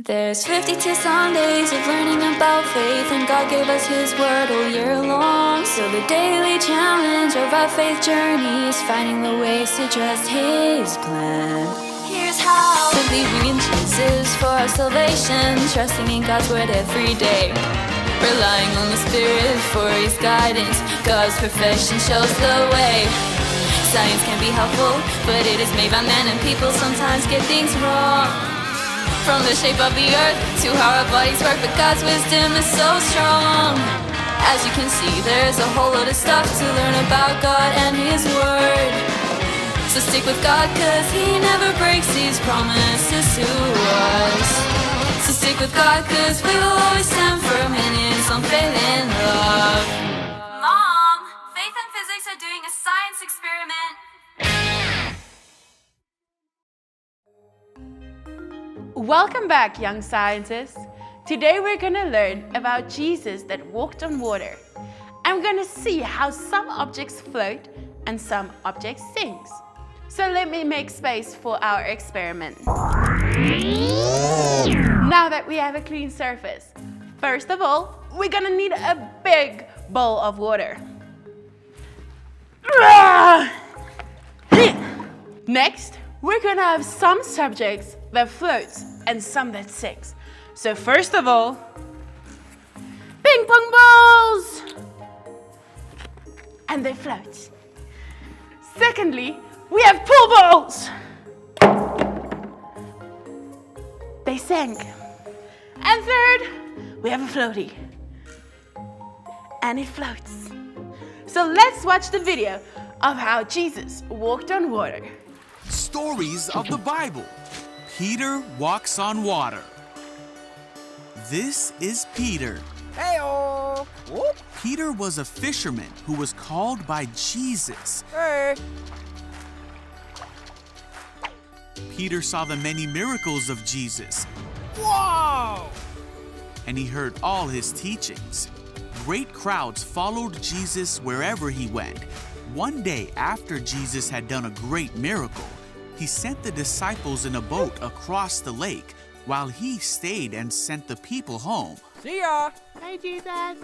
There's 52 Sundays of learning about faith, and God gave us His Word all year long. So the daily challenge of our faith journey is finding the ways to trust His plan. Here's how: believing in Jesus for our salvation, trusting in God's Word every day, relying on the Spirit for His guidance. God's perfection shows the way. Science can be helpful, but it is made by men, and people sometimes get things wrong. From the shape of the earth to how our bodies work, but God's wisdom is so strong. As you can see, there's a whole lot of stuff to learn about God and His Word. So stick with God, 'cause He never breaks His promises to us. So stick with God, 'cause we will always stand firm in His unfailing love. Mom, Faith and Physics are doing a science experiment. Welcome back, young scientists. Today we're going to learn about Jesus that walked on water. And we're going to see how some objects float and some objects sink. So let me make space for our experiment. Now that we have a clean surface, first of all, we're going to need a big bowl of water. Next, we're going to have some subjects that floats and some that sinks. So first of all, ping pong balls! And they float. Secondly, we have pool balls. They sink. And third, we have a floaty. And it floats. So let's watch the video of how Jesus walked on water. Stories of the Bible. Peter walks on water. This is Peter. Hey-o! Whoop. Peter was a fisherman who was called by Jesus. Hey! Peter saw the many miracles of Jesus, Whoa! and he heard all his teachings. Great crowds followed Jesus wherever he went. One day after Jesus had done a great miracle, he sent the disciples in a boat across the lake while he stayed and sent the people home. See ya! Hi, Jesus.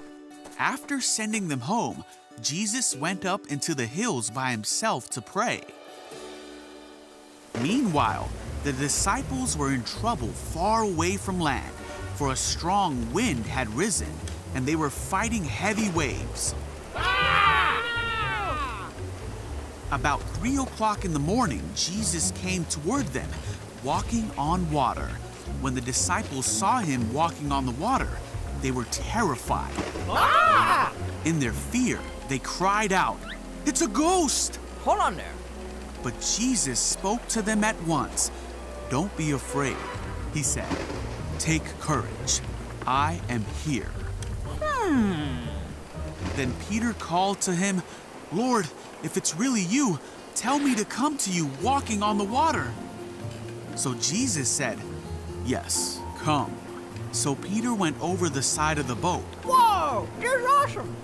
After sending them home, Jesus went up into the hills by himself to pray. Meanwhile, the disciples were in trouble far away from land, for a strong wind had risen, and they were fighting heavy waves. About 3 o'clock in the morning, Jesus came toward them, walking on water. When the disciples saw him walking on the water, they were terrified. In their fear, they cried out, "It's a ghost!" Hold on there. But Jesus spoke to them at once. "Don't be afraid," he said. "Take courage. I am here." Then Peter called to him, "Lord, if it's really you, tell me to come to you walking on the water." So Jesus said, "Yes, come." So Peter went over the side of the boat Whoa! This is awesome!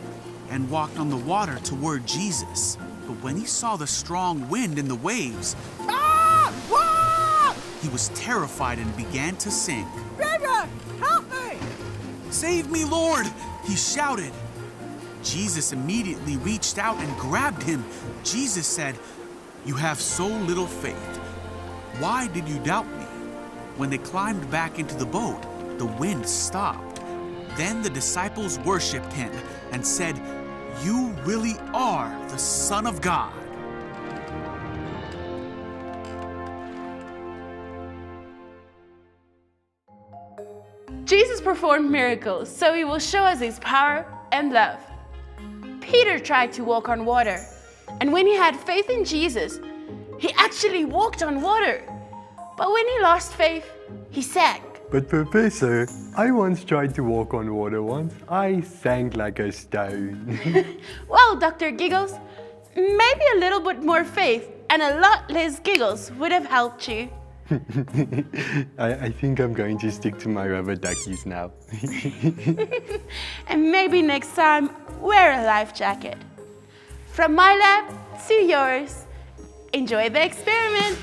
and walked on the water toward Jesus. But when he saw the strong wind and the waves, Whoa! he was terrified and began to sink. Jesus, help me! "Save me, Lord!" he shouted. Jesus immediately reached out and grabbed him. Jesus said, "You have so little faith. Why did you doubt me?" When they climbed back into the boat, the wind stopped. Then the disciples worshiped him and said, "You really are the Son of God." Jesus performed miracles, so he will show us his power and love. Peter tried to walk on water, and when he had faith in Jesus, he actually walked on water. But when he lost faith, he sank. But Professor, I once tried to walk on water once. I sank like a stone. Well, Dr. Giggles, maybe a little bit more faith and a lot less giggles would have helped you. I think I'm going to stick to my rubber duckies now. And maybe next time, wear a life jacket. From my lab to yours, enjoy the experiment.